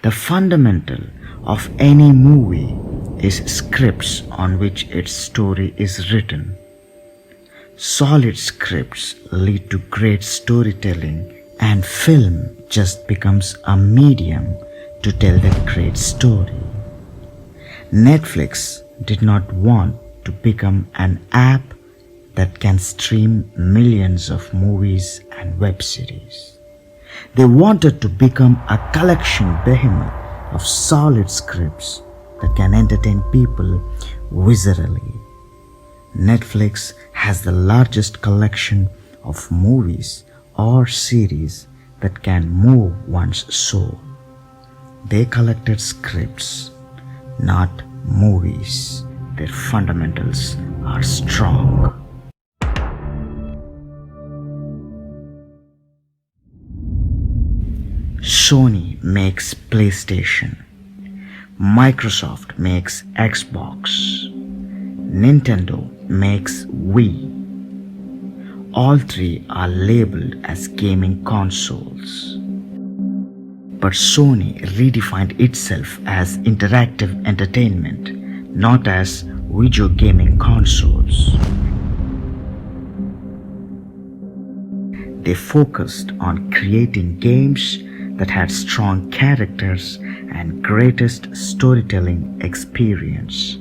The fundamental of any movie is scripts on which its story is written. Solid scripts lead to great storytelling, and film just becomes a medium to tell that great story. Netflix did not want to become an app that can stream millions of movies and web series. They wanted to become a collection behemoth of solid scripts that can entertain people viscerally. Netflix has the largest collection of movies or series that can move one's soul. They collected scripts, not movies. Their fundamentals are strong. Sony makes PlayStation. Microsoft makes Xbox. Nintendo makes Wii. All three are labeled as gaming consoles. But Sony redefined itself as interactive entertainment, not as video gaming consoles. They focused on creating games that had strong characters and greatest storytelling experience.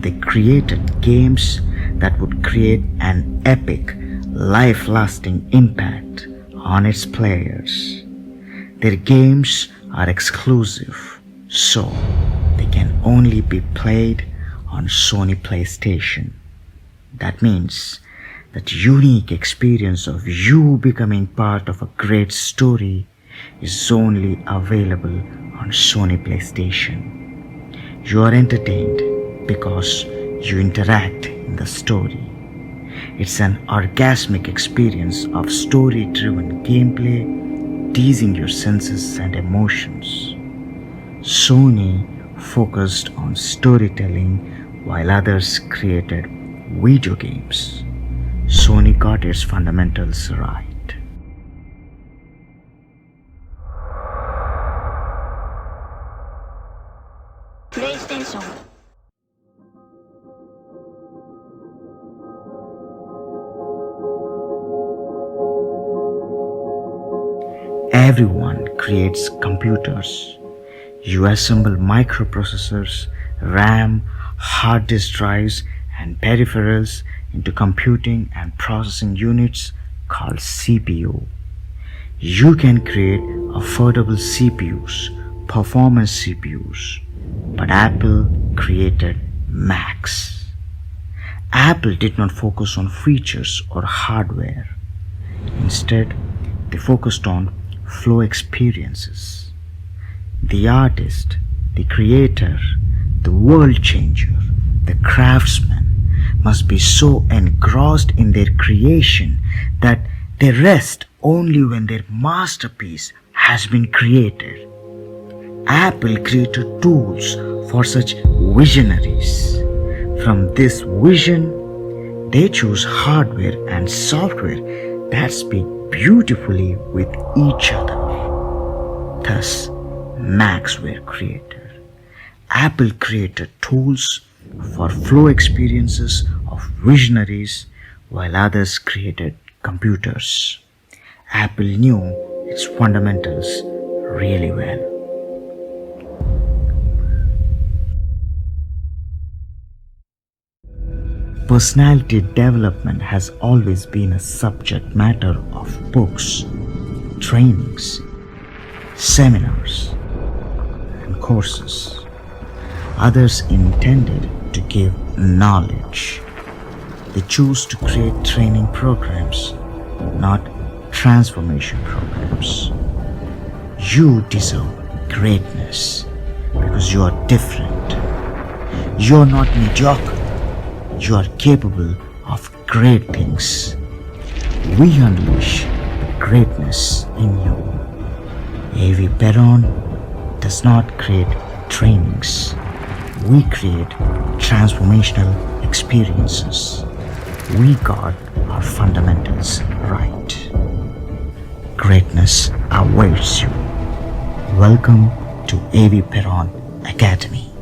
They created games that would create an epic, life-lasting impact on its players. Their games are exclusive, so they can only be played on Sony PlayStation. That means that unique experience of you becoming part of a great story is only available on Sony PlayStation. You are entertained because you interact in the story. It's an orgasmic experience of story-driven gameplay, teasing your senses and emotions. Sony focused on storytelling while others created video games. Sony got its fundamentals right. PlayStation. Everyone creates computers. You assemble microprocessors, RAM, hard disk drives, and peripherals into computing and processing units called CPU. You can create affordable CPUs, performance CPUs, but Apple created Macs. Apple did not focus on features or hardware. Instead, they focused on flow experiences. The artist, the creator, the world changer, the craftsman must be so engrossed in their creation that they rest only when their masterpiece has been created. Apple created tools for such visionaries. From this vision, they choose hardware and software that speak beautifully with each other. Thus, Macs were created. Apple created tools for flow experiences of visionaries while others created computers. Apple knew its fundamentals really well. Personality development has always been a subject matter of books, trainings, seminars, and courses. Others intended to give knowledge. They choose to create training programs, not transformation programs. You deserve greatness because you are different. You are not mediocre. You are capable of great things. We unleash the greatness in you. Avi Peron does not create trainings. We create transformational experiences. We got our fundamentals right. Greatness awaits you. Welcome to Avi Peron Academy.